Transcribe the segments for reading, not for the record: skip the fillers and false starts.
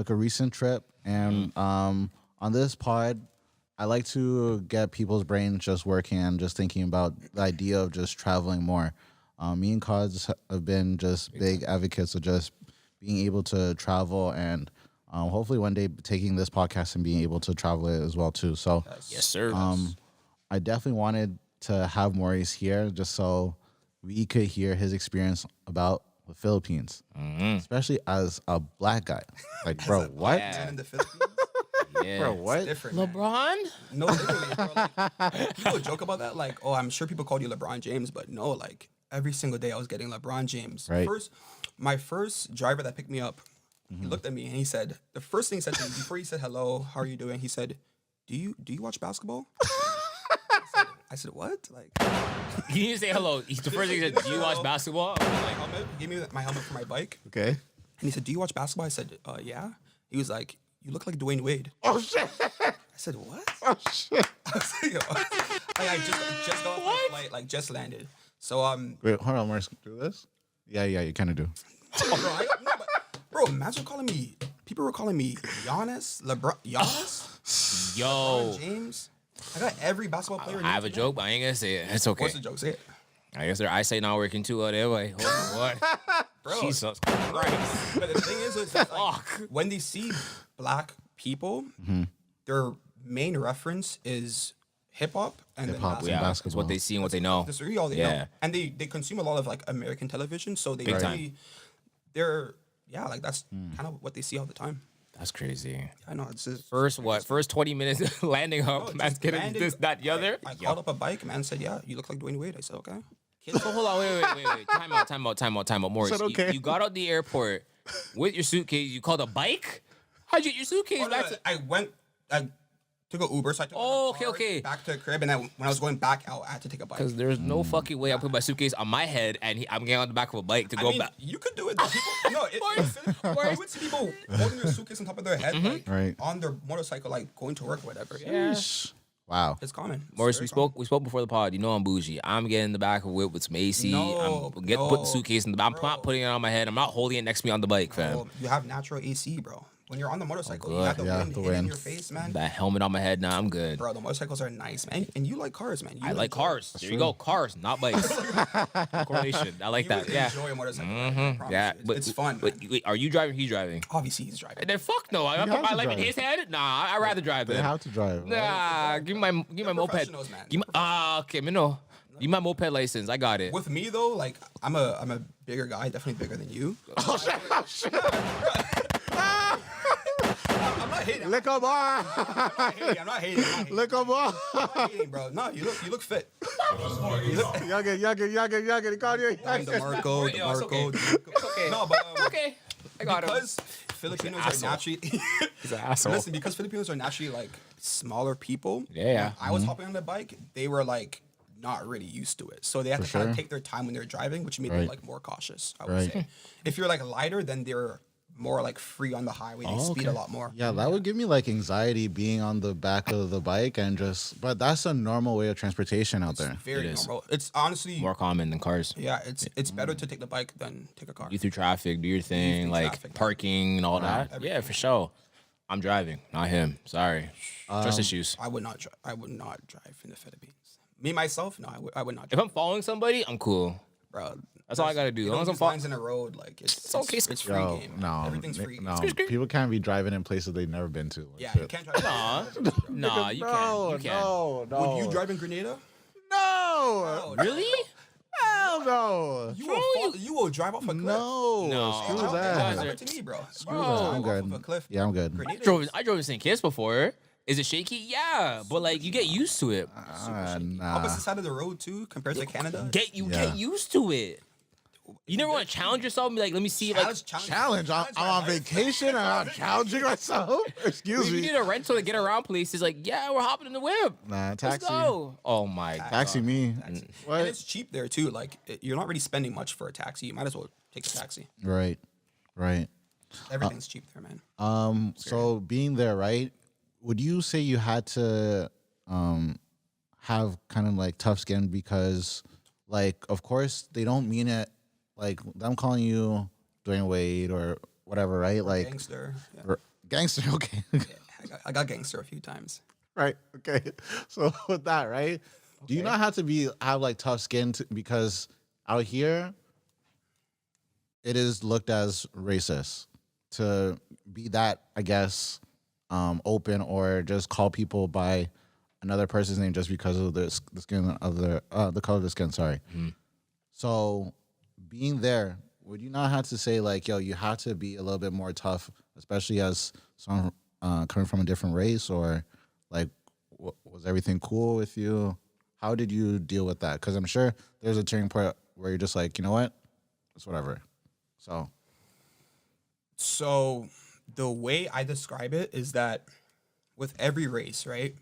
took a recent trip, and on this pod, I like to get people's brains just working and just thinking about the idea of just traveling more. Me and Cos have been just big advocates of just being able to travel and hopefully one day taking this podcast and being able to travel it as well too. So Yes, sir. I definitely wanted to have Maurice here just so we could hear his experience about the Philippines, especially as a black guy. Like, bro, what? Man in the Philippines. Yeah. Bro, what? It's different. Man. LeBron? No, literally, bro. Like, people joke about that. Like, oh, I'm sure people called you LeBron James, but no, like every single day I was getting LeBron James. Right. My first driver that picked me up, he looked at me and he said, the first thing he said to me before he said hello, how are you doing? He said, do you watch basketball? I said, what? Like, He didn't say hello. The first thing he said, do you watch basketball? my helmet. He gave me my helmet for my bike. Okay. And he said, do you watch basketball? I said, yeah. He was like, you look like Dwayne Wade. Oh, shit. I said, what? Oh, shit. I was like, yo. I just got off my flight, like just landed. So Wait, hold on, Maurice. Do this? Yeah, you kind of do. bro, imagine calling me. People were calling me Giannis, Giannis, Yo. LeBron James. I got every basketball player. I have a joke, but I ain't gonna say it. It's okay. What's the joke? Say it, I guess their eyesight not working too well that way. Oh, what? bro. Jesus Christ. But the thing is like, Fuck. when they see black people, their main reference is hip hop and then Hip-hop, basketball. Yeah, basketball. it's what they see and what they know. That's really all they Yeah. know. And they consume a lot of like American television, so they Big time. really, they're like that's kind of what they see all the time. That's crazy. I know it's just First 20 minutes landing up, No, man's just getting landed- this, that, the other. I called up a bike. Man said, "Yeah, you look like Dwayne Wade." I said, "Okay." So hold on, wait. Time out. Maurice, Said okay. you got out the airport with your suitcase. You called a bike? How'd you get your suitcase Oh, no, back to... I took an Uber, so I took Oh, the car okay. back to the crib, and then when I was going back out, I had to take a bike. Because there's no fucking way I put my suitcase on my head and I'm getting on the back of a bike to I go mean, back. you could do it. Though. People, you would see people holding their suitcase on top of their head, like Right. on their motorcycle, like going to work or whatever. Yeah. Wow. It's common. It's Maurice, very we spoke before the pod. You know I'm bougie. I'm getting in the back of a whip with some AC. No, Putting the suitcase in the I'm not putting it on my head. I'm not holding it next to me on the bike, fam. common. You have natural AC, bro. When you're on the motorcycle, you good. have the Yeah, wind the hitting wind. your face, man. That helmet on my head, nah, I'm good. Bro, the motorcycles are nice, man. And you like cars, man. You I like enjoy- cars. There you go, cars, not bikes. Correlation. I like You that. really Yeah. enjoy a motorcycle. I promise Yeah, you. It's fun, man. Wait, are you driving? He's driving. Obviously, he's driving. And then fuck no. I have put my to life in drive. his hand. Nah, I'd rather drive They than. have to drive. Nah, give me my moped. professionals, man. Give me, okay, me no. Give me my moped license. I got it. With me though, like I'm a bigger guy, definitely bigger than you. I'm not hating. Lick up, bar. I'm not hating. Lick up, bar. I'm not hating, bro. No, you look fit. Y'all get. Call you. I'm DeMarco. It's okay. DeMarco. Okay. No, but Okay. I got because Filipinos asshole. are naturally. He's an asshole. Listen, because Filipinos are naturally like smaller people. Yeah. When I was hopping on the bike, they were like not really used to it, so they had to kind sure. of take their time when they're driving, which made them Right. like more cautious. I would Right. say. If you're like lighter, then they're more like free on the highway. They speed a lot more. Yeah, that would give me like anxiety being on the back of the bike and just. But that's a normal way of transportation out there. Very It is. normal. It's honestly More common than cars. yeah. It's better to take the bike than take a car. You through traffic, do your thing, through like traffic. parking and all that. Yeah, everything. for sure. I'm driving, not him. Sorry. Trust issues. I would not drive. I would not drive in the Philippines. Me myself, no, I would not If drive, I'm following somebody, I'm cool. bro. That's all I gotta do. As You long know, as I'm these following. lines in a road, like it's okay. It's free Yo, game. no, Everything's free. no. People can't be driving in places they've never been to. Like, Yeah, shit. you can't drive. Nah, you can't. You can't. No. Would you drive in Grenada? No. Really? Hell no. You will drive off a cliff. No. No. Screw Oh, that. guys Happened to me, bro. Screw You that. will I'm drive off good. of a cliff. Yeah, I'm good. Grenada I drove in St. Kitts before. Is it shaky? Yeah, but like you get used to it. Nah. opposite side of the road too, compared to Canada. Get used to it. You never want to challenge yourself and be like, let me see, like, Challenge. I'm my on life. vacation and I'm challenging myself. Excuse if you me. need a rental to get around places, like, yeah, we're hopping in the whip. Nah, Let's taxi. go. Oh my god. Taxi me. And What? it's cheap there too. Like you're not really spending much for a taxi. You might as well take a taxi. Right. Everything's cheap there, man. So being there, right? Would you say you had to have kind of like tough skin because, like, of course they don't mean it. Like them calling you Dwayne Wade or whatever, right? Like, Gangster. Yeah. Gangster, okay. I got gangster a few times. Right. Okay. So with that, right? Do you Okay. not have to have like tough skin because out here it is looked as racist to be that, I guess, open or just call people by another person's name just because of the skin of the color of the skin. Sorry. So being there, would you not have to say like, yo, you have to be a little bit more tough, especially as someone coming from a different race, or like, was everything cool with you? How did you deal with that? Because I'm sure there's a turning point where you're just like, you know what, it's whatever. So the way I describe it is that with every race, right?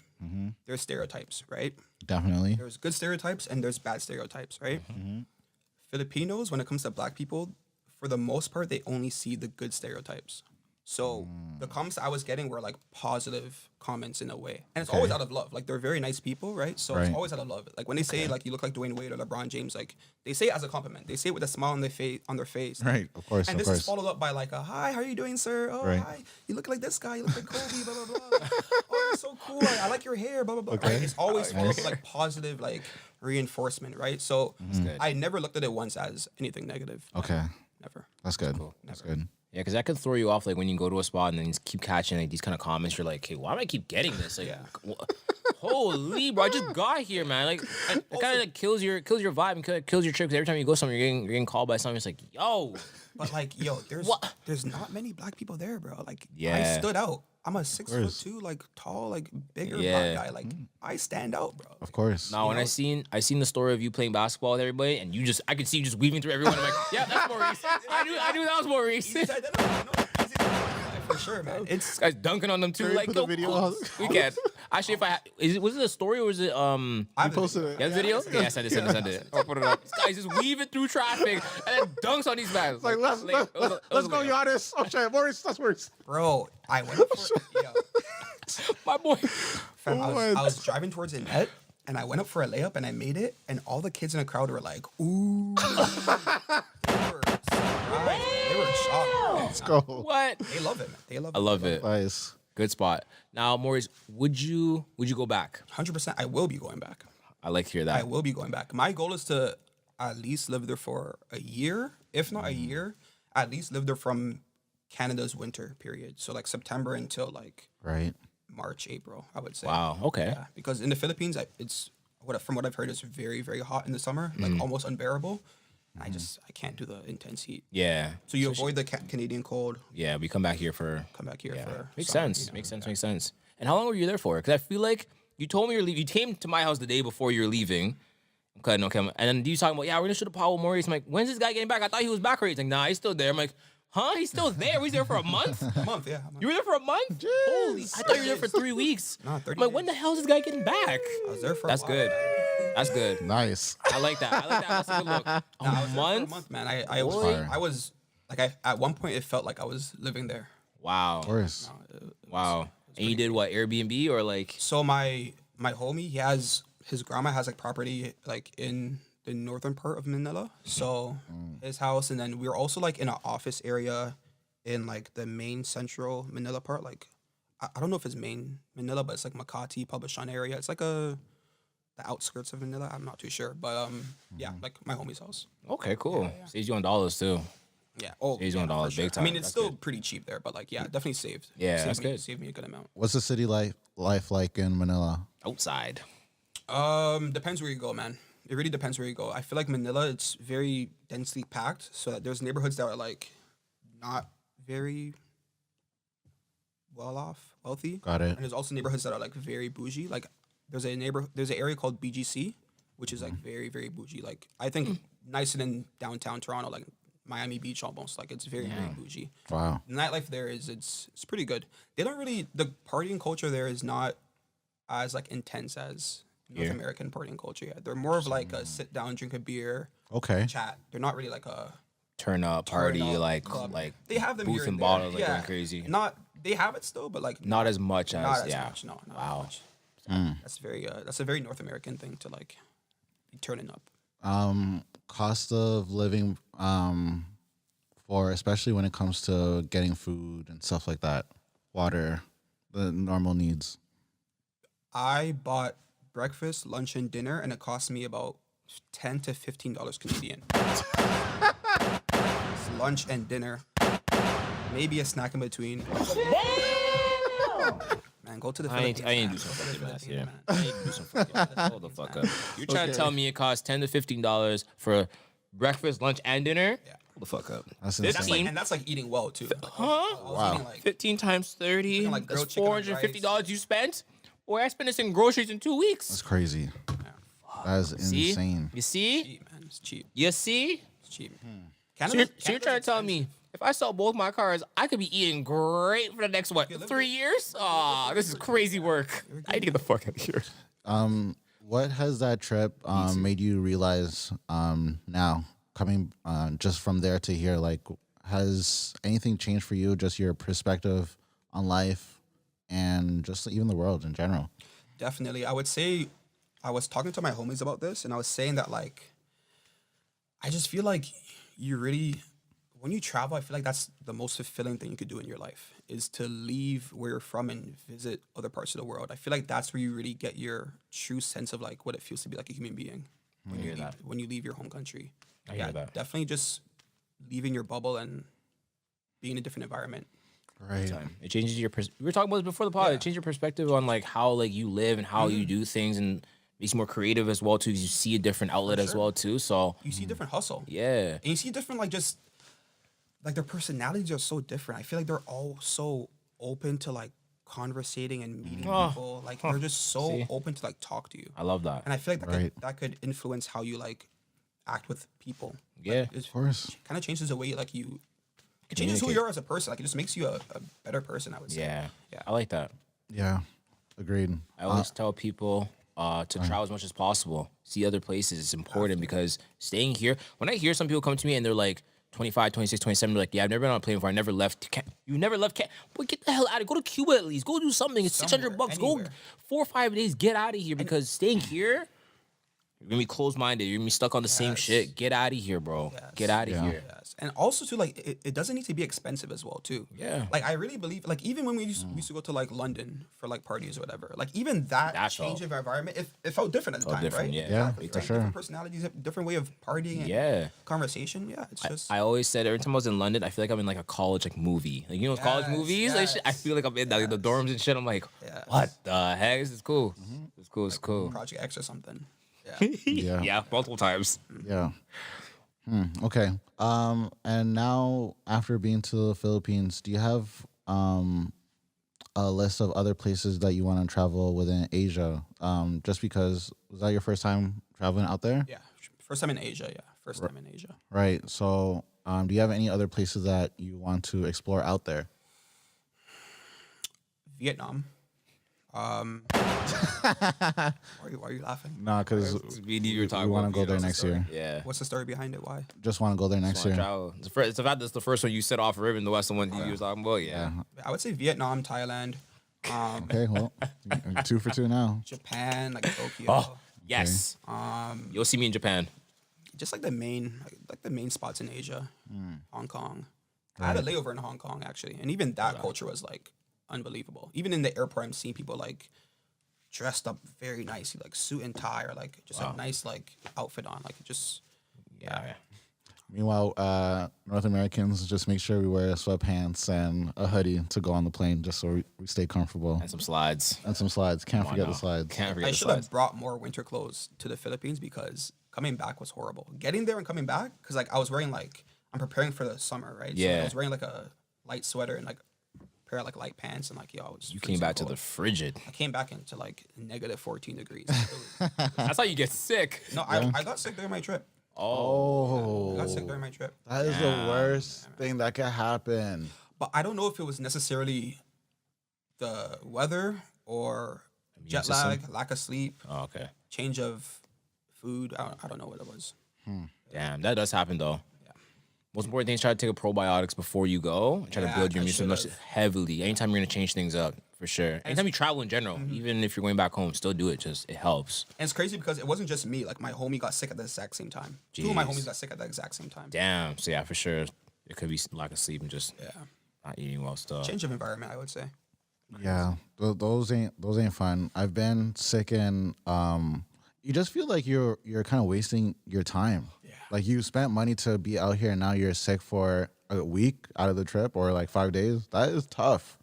There's stereotypes, right? Definitely. There's good stereotypes and there's bad stereotypes, right? Filipinos, when it comes to black people, for the most part, they only see the good stereotypes. So the comments I was getting were like positive comments in a way, and it's always out of love. Like they're very nice people, right? So Right. it's always out of love. Like when they say like you look like Dwayne Wade or LeBron James, like they say it as a compliment. They say it with a smile on their face. Right. Of course. And Of this course. is followed up by like a hi, how are you doing, sir? Oh, Right. hi, you look like this guy. You look like Kobe. Blah blah blah. Oh, you're so cool. I like your hair. Blah blah blah. Okay. Right? It's always followed up with like positive like reinforcement, right? So I never looked at it once as anything negative. Okay. Never. That's good. That's good. Yeah, because that could throw you off, like when you go to a spot and then you keep catching like these kind of comments. You're like, hey, why do I keep getting this? Like, holy, bro, I just got here, man. Like, it kind of like kills your vibe and kills your trip. Because every time you go somewhere, you're getting called by someone. It's like, yo, But like, yo, there's not many black people there, bro. Like, I Yeah. stood out. I'm a 6'2", like tall, like bigger Yeah. black guy. Like, I stand out, bro. Of course. no. When I seen the story of you playing basketball with everybody, and I could see you just weaving through everyone. I'm like, yeah, that's Maurice. I knew that was Maurice. Easy to identify, you know? Easy to identify, for sure, man. It's This guy's dunking on them too. Can we Like, put the yo, video cool. on? We can. Actually, was it a story or was it I posted it. Yeah, the video? Yeah, send it. I'll put it up. This guy's just weaving through traffic and then dunks on these guys. Like, let's go, Giannis. Oh, shit. Maurice, that's Maurice. bro. I went up for yo, My boy. fam, I was driving towards the net. And I went up for a layup and I made it. And all the kids in the crowd were like, ooh. They were surprised. They were shocked. Let's go. What? They love it, man. They love it. I love it. Nice. Good spot. Now, Maurice, would you go back? 100%. I will be going back. I like to hear I that. will be going back. My goal is to at least live there for a year, if not a year, at least live there from Canada's winter period. So like September until like Right. March, April, I would say. Wow. Okay. Yeah, because in the Philippines, from what I've heard, it's very, very hot in the summer, like almost unbearable. And I can't do the intense heat. Yeah. So you avoid the Canadian cold, Yeah, we come back here for. come back here Yeah. for Makes summer, sense. you know? Makes sense. And how long were you there for? Because I feel like you told me you're leaving. You came to my house the day before you were leaving. Okay. And then you talking about, yeah, we're gonna shoot a Powell Maurice. I'm like, when's this guy getting back? I thought he was back already. He's like, nah, he's still there. I'm like, huh? He's still there? He's there for a month? A month, yeah. You were there for a month? Holy! I thought you were there for 3 weeks. Nah, 30 I'm like, when the hell is this guy getting back? I was there for That's a while. good. That's good. Nice. I like that. That's a good look. Nah, I was there for a month, man. I was Fire. I was like at one point it felt like I was living there. Wow. Of course. Wow. And you did what? Airbnb or like? So my homie, his grandma has like property like in the northern part of Manila. So his house, and then we were also like in an office area in like the main central Manila part. Like I don't know if it's main Manila, but it's like Makati, Poblacion area. It's like the outskirts of Manila. I'm not too sure, but yeah, like my homie's house. Okay, cool. Saves you on dollars too. Yeah. Oh, Saves you yeah, on dollars for sure. big time. I mean, it's That's still good. pretty cheap there, but like yeah, definitely saved. Yeah, that's good. Saved me a good amount. What's the city life like in Manila? Outside. Depends where you go, man. It really depends where you go. I feel like Manila, it's very densely packed. So that there's neighborhoods that are like not very wealthy. Got it. And there's also neighborhoods that are like very bougie. Like there's an area called BGC, which is like very, very bougie. Like I think nicer than downtown Toronto, like Miami Beach almost. Like it's very, very bougie. Wow. The nightlife there it's pretty good. They don't really, the partying culture there is not as like intense as North Here. American partying culture. Yeah, they're more of like a sit down, drink a beer, Okay. chat. They're not really like a Turn up party turn up like club. like They have them booth here and and bottles there. like Yeah. going crazy. Not they have it still, but like Not as much as not as yeah. much. No, not Wow. as much. That's a very North American thing to like be turning up. Cost of living for especially when it comes to getting food and stuff like that. water, the normal needs? I bought breakfast, lunch, and dinner, and it cost me about $10 to $15 Canadian. It's lunch and dinner, maybe a snack in between. Man, go to the Philippines. I ain't man. do some Go to the fucking math Philippines, here. man. I need to do some fucking math. Hold the fuck up. You're trying to tell me it costs $10 to $15 for breakfast, lunch, and dinner? Yeah. Hold the fuck up. That's That's insane. like, and that's like eating well too. Huh? I was eating like 15 times 30. Looking like That's grilled chicken and $450 you spent? Boy, I spent this in groceries in 2 weeks. That's crazy. That is See? insane. You see? cheap, man. It's cheap. You see? It's cheap. So Canada's, you're trying to tell me if I sell both my cars, I could be eating great for the next, what, 3 years? Aw, this is crazy work. I need to get the fuck out of here. What has that trip made you realize now, coming just from there to here? Like, has anything changed for you? Just your perspective on life and just even the world in general? Definitely. I would say I was talking to my homies about this, and I was saying that, like, I just feel like you really, when you travel, I feel like that's the most fulfilling thing you could do in your life, is to leave where you're from and visit other parts of the world. I feel like that's where you really get your true sense of, like, what it feels to be like a human being when you leave your home country. I hear that. Definitely just leaving your bubble and being in a different environment. Right. It changes your we were talking about this before the pod. Yeah. It changes your perspective on like how like you live and how you do things, and makes you more creative as well too, because you see a different outlet as well too. So You see different hustle. yeah, And you see different, like, just, like, their personalities are so different. I feel like they're all so open to, like, conversating and meeting people. Like, they're just so See? open to, like, talk to you. I love that. And I feel like Right. that could influence how you, like, act with people. Yeah, Of course. Kind of changes the way, like, it changes who you are as a person. Like, it just makes you a better person, I would say. yeah, Yeah. I like that. Yeah. Agreed. I always tell people to travel as much as possible. See other places. It's important because staying here, when I hear some people come to me and they're like 25, 26, 27, they're like, yeah, I've never been on a plane before. I never left. You never left. Boy, get the hell out of here. Go to Cuba at least. Go do something. It's $600. Go anywhere. 4 or 5 days. Get out of here because staying here, you're going to be closed-minded. You're going to be stuck on the same shit. Get out of here, bro. Get out of here. Yes. And also, too, like, it doesn't need to be expensive as well, too. Yeah. Like, I really believe, like, even when we used to go to, like, London for, like, parties or whatever, like, even that That's change all. of environment, it felt different at the time, different, right? yeah. Yeah, Exactly, for right? sure. Different personalities, different way of partying and Yeah. conversation. Yeah, it's just... I always said every time I was in London, I feel like I'm in like a college like movie. Like, you know, college Yes, movies. Like, shit, I feel like I'm in like, the dorms and shit. I'm like, Yes. what the heck? This is cool. It's cool. It's cool. Project X or something. Yeah. Yeah. Yeah, multiple times. Yeah. Okay. And now after being to the Philippines, do you have a list of other places that you want to travel within Asia? Just because was that your first time traveling out there? Yeah. First time in Asia, yeah. First time in Asia. Right. So, do you have any other places that you want to explore out there? Vietnam. Why are you laughing? No, because Me and you were we talking want to about go there Vietnam. next year. Yeah. What's the story behind it? Why? Just want to go there next year. Travel. It's the fact that's the first one you set off ribbon. The Western one you was talking about. Yeah. I would say Vietnam, Thailand, Okay. Well, 2 for 2 now. Japan, like Tokyo. Oh, yes. You'll see me in Japan. Just like the main spots in Asia, Hong Kong. I had a layover in Hong Kong actually, and even that culture was like unbelievable. Even in the airport, I'm seeing people like dressed up very nicely, like suit and tie, or like just a nice like outfit on, like just Yeah. Meanwhile, North Americans just make sure we wear sweatpants and a hoodie to go on the plane, just so we stay comfortable. And some slides. And some slides. Can't forget the now. slides. Can't forget I the should slides. have brought more winter clothes to the Philippines because coming back was horrible. Getting there and coming back, because like I was wearing like I'm preparing for the summer, right? So, like, Yeah. I was wearing like a light sweater and like a pair of like light pants and like I was. You came freezing back to cold. the frigid. I came back into like negative 14 degrees. That's how you get sick. No, I got sick during my trip. Oh, I got sick during my trip. that is the worst thing that could happen. But I don't know if it was necessarily the weather or jet lag, lack of sleep, Oh, okay. change of food. I don't know what it was. Damn, that does happen though. Most important thing is try to take a probiotics before you go. Try to Yeah, build your I immune system should've. heavily. Anytime you're gonna change things up, for sure. Anytime you travel in general, even if you're going back home, still do it. Just it helps. And it's crazy because it wasn't just me. Like my homie got sick at the exact same time. Two of my Jeez. homies got sick at the exact same time. Damn. So yeah, for sure, it could be lack of sleep and just Yeah. Not eating well still. Change of environment, I would say. Yeah, those ain't fun. I've been sick and you just feel like you're kind of wasting your time. Yeah. Like you spent money to be out here and now you're sick for a week out of the trip or like 5 days. That is tough.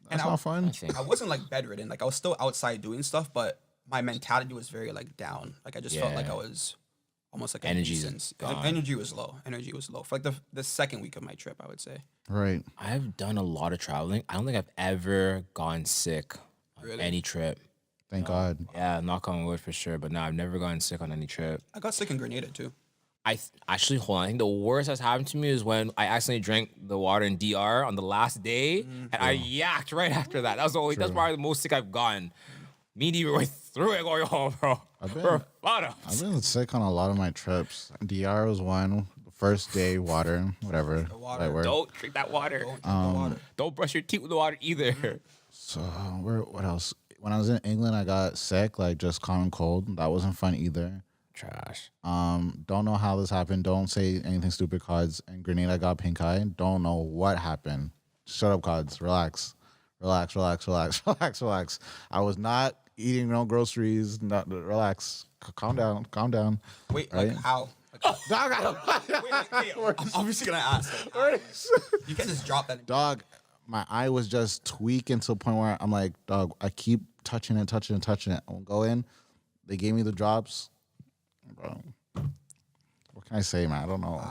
That's not fun. I wasn't like bedridden. Like I was still outside doing stuff, but my mentality was very like down. Like I just felt like I was almost like Energy's a nuisance. gone. Energy was low. Energy was low for like the second week of my trip, I would say. Right. I've done a lot of traveling. I don't think I've ever gone sick on Really? any trip. Thank God. Yeah, knock on wood for sure. But no, I've never gotten sick on any trip. I got sick in Grenada too. Actually, hold on. I think the worst that's happened to me is when I accidentally drank the water in DR on the last day, and I yacked right after that. That was the only. That's probably the most sick I've gotten. Me and you were through it going home, bro. I've been sick on a lot of my trips. DR was one. First day, water, whatever. The water. Right word. Don't drink that water. Don't drink the water. Don't brush your teeth with the water either. So what else? When I was in England, I got sick, like just common cold. That wasn't fun either. Trash. Don't know how this happened. Don't say anything stupid, Cods. In Grenada, I got pink eye. Don't know what happened. Shut up, Cods. Relax. I was not eating no groceries. Relax. Calm down. Wait, Right? like how? Wait, I'm obviously gonna ask. Like, you can't just drop that. Dog, my eye was just tweaking to the point where I'm like, dog, I keep touching it. I won't go in. They gave me the drops. Bro, what can I say, man? I don't know.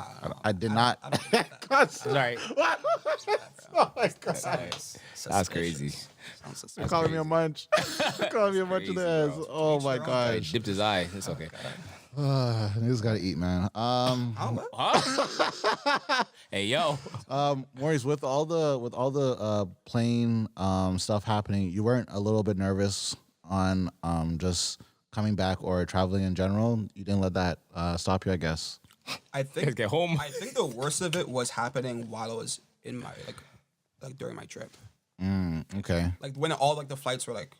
I did not. I don't get that. Sorry. Oh my God. That's crazy. Sounds suspicious. You're calling me a munch. You're calling me a munch in the crazy, ass. bro. Oh my I gosh. dipped his eye. It's okay. Niggas gotta eat, man. Oh, what? Hey, yo. Maurice, with all the plane stuff happening, you weren't a little bit nervous on just coming back or traveling in general? You didn't let that stop you, I guess. I think Get home. I think the worst of it was happening while I was in my like during my trip. Okay. Like when all like the flights were like,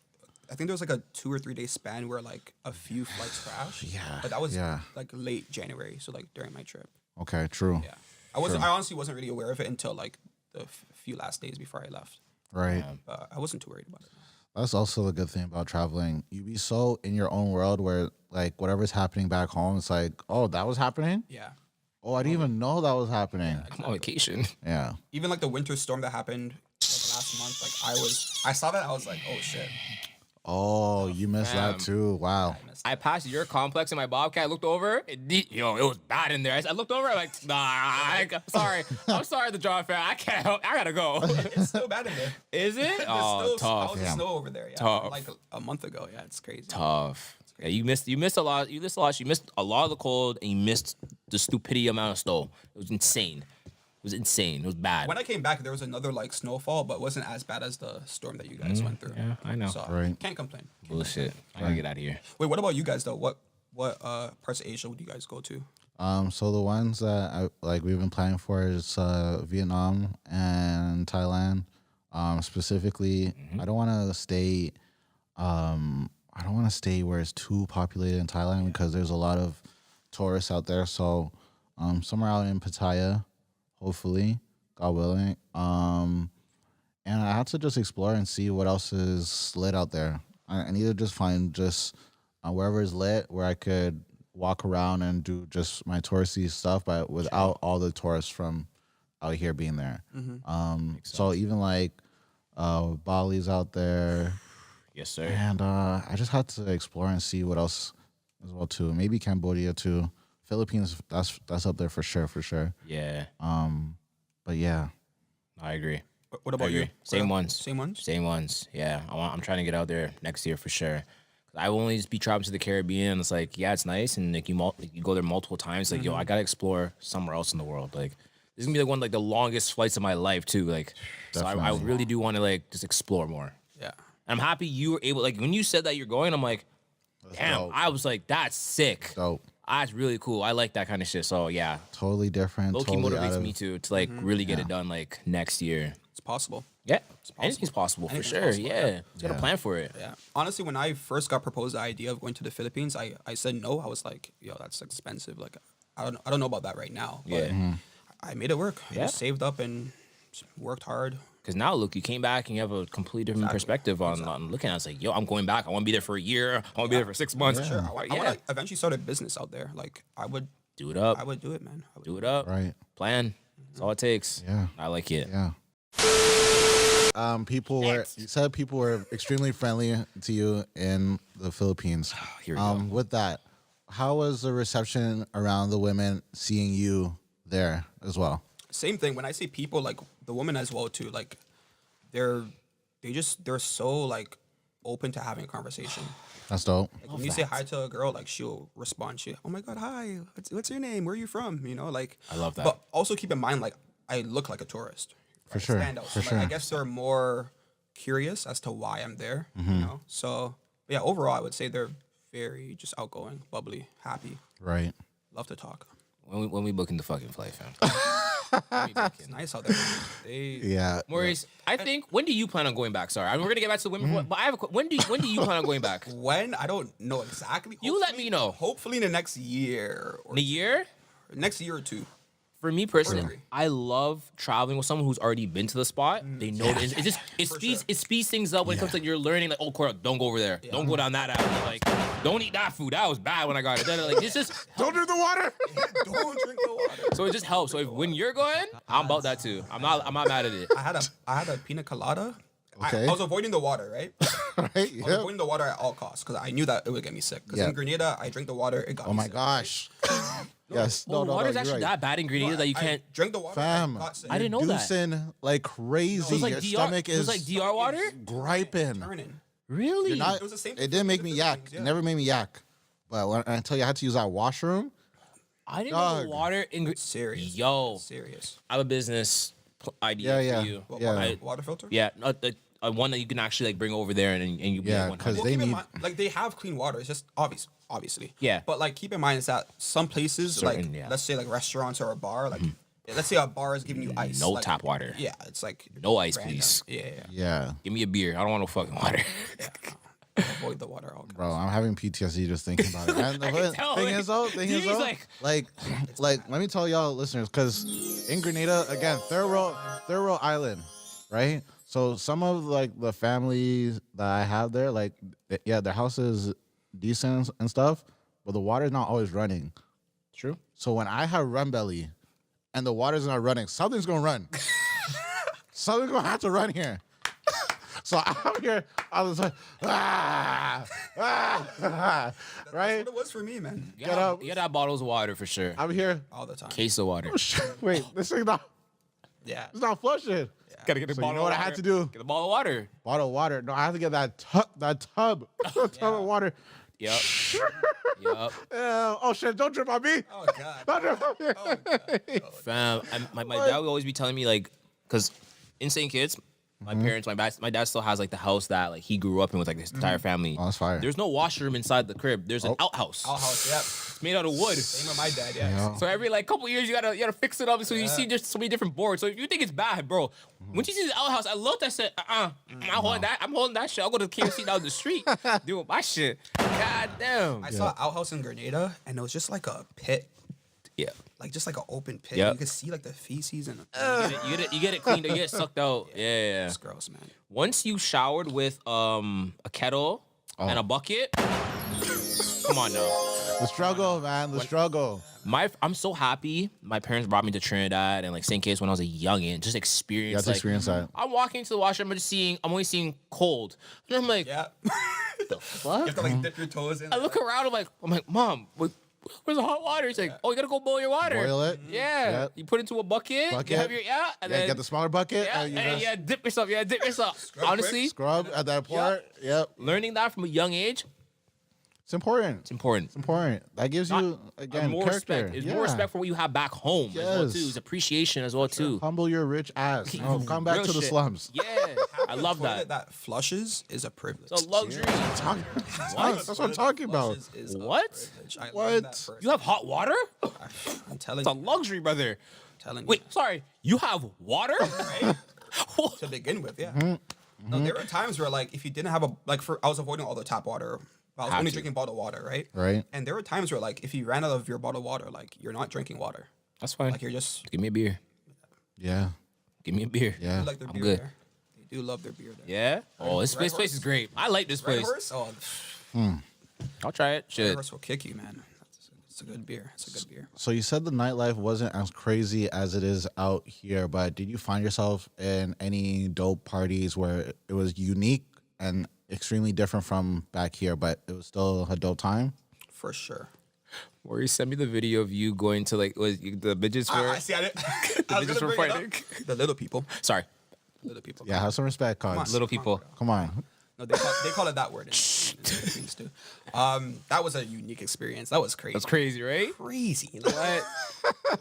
I think there was like a 2 or 3 day span where like a few flights crashed. Yeah, But that was yeah. like late January, so like during my trip. Okay. True. Yeah. I honestly wasn't really aware of it until like the few last days before I left. Right. But I wasn't too worried about it. That's also the good thing about traveling. You be so in your own world where like whatever's happening back home, it's like, oh, that was happening. Yeah. Oh, I didn't even know that was happening. I'm on vacation. Yeah. Even like the winter storm that happened like last month, like I saw that, I was like, oh shit. Oh, you missed that too. Wow. I passed your complex in my Bobcat. I looked over. It was bad in there. I looked over. I'm like, nah, I'm sorry. I'm sorry, the John fan. I can't help. I gotta go. It's still bad in there. Is it? There's Oh, still, tough. I was in snow over there. Yeah. Tough. Like a month ago. Yeah, it's crazy. Tough. Yeah, you missed a lot. You missed a lot. You missed a lot of the cold, and you missed the stupidity amount of snow. It was insane. It was bad. When I came back, there was another like snowfall, but it wasn't as bad as the storm that you guys went through. Yeah, I know. So Right. can't complain. Bullshit. I gotta get out of here. Wait, what about you guys though? What parts of Asia would you guys go to? So the ones that we've been planning for is Vietnam and Thailand. Specifically, I don't want to stay. I don't want to stay where it's too populated in Thailand because there's a lot of tourists out there. So, somewhere out in Pattaya, hopefully, God willing. And I have to just explore and see what else is lit out there. I need to just find wherever is lit where I could walk around and do just my touristy stuff, but without all the tourists from out here being there. So even like Bali's out there. Yes, sir. And I just had to explore and see what else as well too. Maybe Cambodia too. Philippines, that's up there for sure. Yeah. But yeah. I agree. What about you? Same ones. Same ones? Yeah. I'm trying to get out there next year for sure. I will only just be traveling to the Caribbean. It's like, yeah, it's nice, and like you go there multiple times. Like, yo, I gotta explore somewhere else in the world. Like, this is gonna be like one of like the longest flights of my life too. Like, so I really do want to like just explore more. Yeah. And I'm happy you were able. Like when you said that you're going, I'm like, damn. dope. I was like, that's sick. Dope. That's really cool. I like that kind of shit. So yeah, Totally different. low key totally motivates me to like really get it done like next year. It's possible. Yeah, anything's possible for Anything's sure. possible, Yeah, just gotta plan for it. Yeah. Honestly, when I first got proposed the idea of going to the Philippines, I said no. I was like, yo, that's expensive. Like, I don't know about that right now. But Yeah. I made it work. I Yeah. just saved up and worked hard. Because now, look, you came back and you have a completely different perspective on looking at it. It's like, yo, I'm going back. I want to be there for a year. I want to be there for 6 months. Sure, I want to eventually start a business out there. Like I would Do it up. I would do it, man. I would Do it up. Right. Plan. That's all it takes. Yeah. I like it. Yeah. You said people were extremely friendly to you in the Philippines. Here we go. With that, how was the reception around the women seeing you there as well? Same thing. When I say people, like the women as well too, like they're so like open to having a conversation. That's dope. Like when you say hi to a girl, like she'll respond. Oh my god, hi. What's your name? Where are you from? You know, like I love that. But also keep in mind, like I look like a tourist. For sure. Stand out. For So, sure. like, I guess they're more curious as to why I'm there. You know. So yeah, overall, I would say they're very just outgoing, bubbly, happy. Right. Love to talk. When we booking the fucking flight, fam. It's nice out there. They, Yeah. Maurice, I think, when do you plan on going back? Sorry, we're going to get back to the women, but I have when do you plan on going back? When I don't know exactly. You let me know. Hopefully in the next year or In a year? next year or two. For me personally, Three. I love traveling with someone who's already been to the spot. They know it speeds things up when it comes to you're learning like, oh, Cora, don't go over there. Don't go down that alley. Like, don't eat that food. That was bad when I got it. Then, like, it's just Don't drink the water. Don't drink the water. so it just helps. So when you're going, I'm about that too. I'm not mad at it. I had a pina colada. Okay. I was avoiding the water, right? Right. I was Yep. avoiding the water at all costs because I knew that it would get me sick. Because Yeah. in Grenada, I drink the water, it got Oh me my sick. gosh. Yes. Well, water is you're actually right. that bad ingredient that you I can't. drink the water. Fam, I got sick. I didn't know that. Juicing like crazy. It was like Your DR. stomach It is was like DR water. griping. Turning. Really? You're not, It was the same it didn't make me thing, yak. yeah. It never made me yak. But when I tell you I had to use that washroom, I didn't know Dog. the water ingredient. Serious. Yo, Serious. I have a business idea Yeah, for you. What, Yeah. water filter? Yeah, one that you can actually like bring over there and you be Yeah, like 'cause 100. Well, they keep in need- mind, like they have clean water. It's just obviously. Yeah. But like keep in mind is that some places, Certain, like yeah. Mm-hmm. let's say like restaurants or a bar, like let's say a bar is giving you ice. No like, tap water. Yeah, it's like No ice, random. please. Yeah. yeah, Give me a beer. I don't want no fucking water. Avoid the water. All bro, I'm having PTSD just thinking about it. And the tell, thing like, is though, He's like, let me tell y'all listeners, because in Grenada, again, third world island, right? So some of like the families that I have there, like, yeah, their house is decent and stuff, but the water is not always running. True. So when I have run belly and the water's not running, something's gonna run. Something's gonna have to run here. So I'm here, I was like, right? That's what it was for me, man. You gotta have bottles of water for sure. I'm here. All the time. Case of water. Wait, this thing's not, Yeah. it's not flushing. Gotta get a So bottle you know what of I water. had to do? Get a bottle of water. Bottle of water. No, I have to get that tub of water. Yep. Yep. Oh shit! Don't drip on me. Oh god. Don't drip on me. Fam, my dad would always be telling me like, cause in St. Kitts, my parents, my dad still has like the house that like he grew up in with like his entire family. Oh, that's fire. There's no washroom inside the crib. There's an outhouse. Outhouse. Yep. It's made out of wood. Same with my dad. Yeah. Yeah. So every like couple years you gotta fix it up. So you see just so many different boards. So if you think it's bad, bro, when you see the outhouse, I looked. I said, I'm holding that shit. I'll go to KFC down the street doing my shit. God damn. I saw an outhouse in Grenada, and it was just like a pit, Yeah. like just like an open pit. Yep. You could see like the feces and You get it cleaned. You get sucked out. Yeah. it's gross, man. Once you showered with a kettle and a bucket, come on now. The struggle, man. The struggle. I'm so happy my parents brought me to Trinidad and like St. Kitts when I was a youngin'. Just You experience. have to Like, experience that. I'm walking into the washroom. I'm only seeing cold. And I'm like, Yeah. the fuck? You have to like dip your toes in. I look around. I'm like, Mom, where's the hot water? He's like, oh, you gotta go boil your water. Boil it. Yeah. Yep. You put it into a bucket. You Bucket. have your and then Get the smaller bucket. yeah, and you and just dip yourself. Yeah, dip yourself. Honestly, scrub at that part. Yep. learning that from a young age, It's important. it's important. It's important. That gives you again more character. respect. It's more respect for what you have back home as well too. Yes. It's appreciation as well too. Humble your rich ass. No, come back Real to the shit. slums. Yeah, I love Toilet that. that flushes is a privilege. It's a luxury. That's what I'm talking about. Flushes is a What? privilege. I learned What? that first. You have hot water? I'm telling It's a you. luxury, brother. Telling Wait, sorry. You have water? you. To begin with, yeah. No, there were times where like if you didn't have I was avoiding all the tap water. I was Had only to. drinking bottled water, right? Right. And there were times where like if you ran out of your bottled water, like you're not drinking water. That's fine. Like you're just Give me a beer. Yeah. Give me a beer. They Yeah. do like their I'm beer good. there. They do love their beer there. Yeah. Oh, this Red place is Horse? great. I like this Red place. Horse? Oh, I'll try it. Red Shit. Horse will kick you, man. It's a good beer. It's a good beer. So you said the nightlife wasn't as crazy as it is out here, but did you find yourself in any dope parties where it was unique and extremely different from back here, but it was still a dope time? For sure. Maurice, send me the video of you going to like the midgets were. I see. I was midgets gonna were bring it fighting. up. The little people. Sorry, Little people. Yeah, have some respect, Cons. little people. Come on. No, they call it that word in the Philippines too. That was a unique experience. That was crazy. That's crazy, right? Crazy.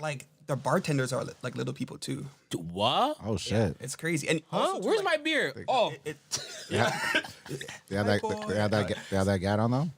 Like the bartenders are like little people too. Dude, what? Oh shit. It's crazy. And Huh? also, too, Where's like, my beer? Oh, They have that. boy. They have that gat on them.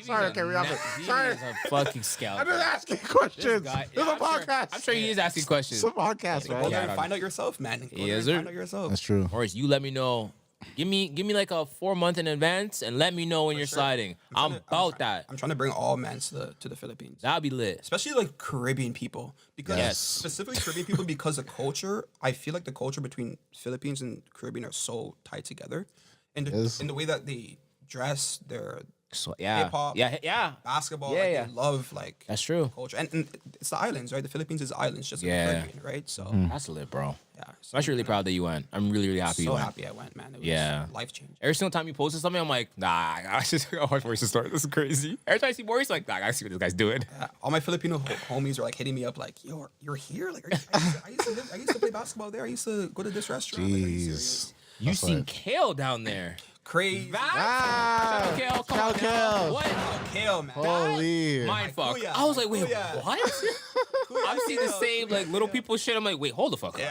Sorry, okay, we have to. Sorry, He's a fucking scout. I'm just asking questions. Guy- This is a I'm sure- podcast. I'm sure he is asking questions. It's a podcast, Go right? there Yeah, and find out yourself, man. Go there Yes, and sir. find out yourself. That's true. Maurice, you let me know. Give me like a 4 month in advance and let me know when you're sure. sliding. I'm about that. I'm trying to bring all men to the Philippines. That'll be lit. Especially like Caribbean people, because Yes. specifically Caribbean people, because the culture, I feel like the culture between Philippines and Caribbean are so tied together, and Yes. in the way that they dress, their So, yeah. Hip-hop. Yeah. basketball, Yeah, like, yeah. they love like That's true. culture, and it's the islands, right? The Philippines is islands, just like Yeah. the Caribbean, right? So That's lit, bro. yeah, I'm actually really proud that you went. I'm really happy you so went. happy I went, man. It was Yeah. life changing. Every single time you posted something, I'm like, nah, I just gotta watch Maurice's story. This is crazy. Every time I see Maurice, I'm like, nah, I gotta see what this guy's doing. All my Filipino homies are like hitting me up, like, "Yo, you're here? Like, I used to play basketball there. I used to go to this restaurant." Like, are you serious? Jeez. You That's seen like- Kale down there. Crazy. Ah, Shout out Kale, come Shout on out now. Kale. What? Kale, man. Holy. Mind fuck. Kuya. I was like, wait, Kuya. what? I've seen the same like little people shit. I'm like, wait, hold the fuck up.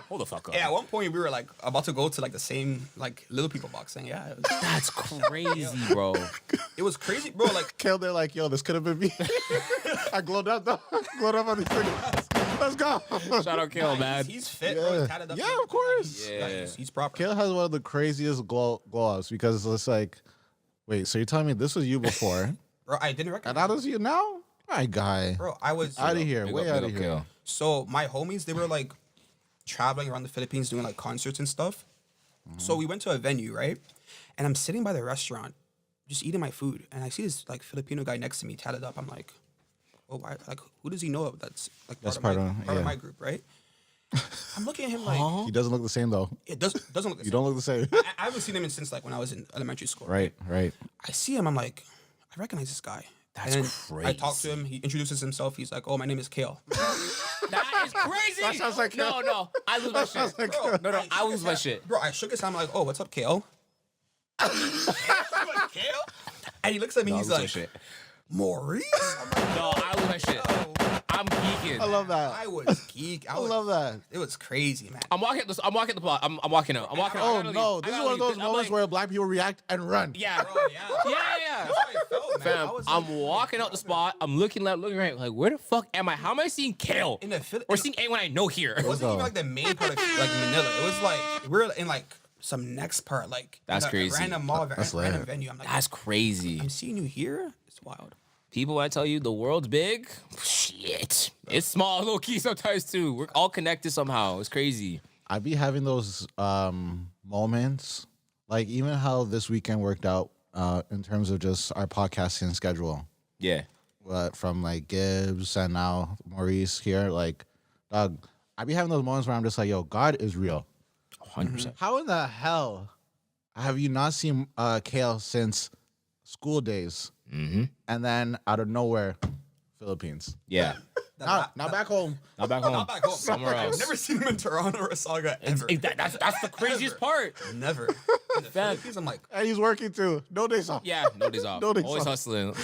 Hold the fuck up. Yeah, at one point we were like about to go to like the same like little people boxing. Yeah, That's crazy, bro. it was crazy, bro. Like, Kale, they're like, yo, this could have been me. I glowed up on these things. Let's go. Shout out Kale, man. he's fit, bro. He's Yeah. tatted up. Yeah, of course. Yeah. He's proper. Kale has one of the craziest glow ups because it's like, wait, so you're telling me this was you before, Bro, I didn't and recognize. that is you now? My guy. Bro, I was Out of here. Big Way up, out big of up here. Kale. So my homies, they were like traveling around the Philippines doing like concerts and stuff. So we went to a venue, right? And I'm sitting by the restaurant, just eating my food, and I see this like Filipino guy next to me tatted up. I'm like, oh, why? Like, who does he know of? That's like That's part part of of- yeah. my group, right? I'm looking at him like He doesn't look the same though. it doesn't look the You same. don't look the same. I haven't seen him since like when I was in elementary school. Right. I see him. I'm like, I recognize this guy. That's and then I talk to crazy. him. He introduces himself. He's like, "Oh, my name is Kale." That is crazy. That sounds like Kale. No, I lose my shit. like Bro, No, I shook lose his my hand. shit. Bro, I shook his hand. I'm like, "Oh, what's up, Kale?" I'm like, Kale? And he looks at me. No, I he's lose my like, shit. "Maurice." I'm like, No, I lose my shit. I'm geeking. I love that. I was geek. I love that. It was crazy, man. I'm walking the plot. I'm walking out. I'm walking out. Oh I gotta no, leave. this I is gotta one of leave. those I'm moments like, where black people react and run. yeah, Bro, yeah. yeah. That's how I felt, man. Fam, I was I'm like, walking out the spot. I'm looking left, looking right. Like, where the fuck am I? How am I seeing Kale? in the Or seeing anyone I know here? It wasn't go. even like the main part of like Manila. It was like we're in like some next part, like That's in a crazy. random mall, That's random lit. venue. I'm like, That's crazy. I'm seeing you here. It's wild. People, when I tell you the world's big, shit. It's small, low key sometimes too. We're all connected somehow. It's crazy. I be having those moments, like even how this weekend worked out in terms of just our podcasting schedule. Yeah. From like Gibbs and now Maurice here, like, dog, I be having those moments where I'm just like, yo, God is real. 100%. How in the hell have you not seen Kale since school days? Mm-hmm. And then out of nowhere, Philippines. Yeah. Not back home. Not back home. Not back home. Somewhere I've else. never seen him in Toronto or Saga ever. That's the craziest Ever. part. Never. In the Fam. Philippines, I'm like, And he's working too. No days off. Yeah, no days off. No days Always off. hustling.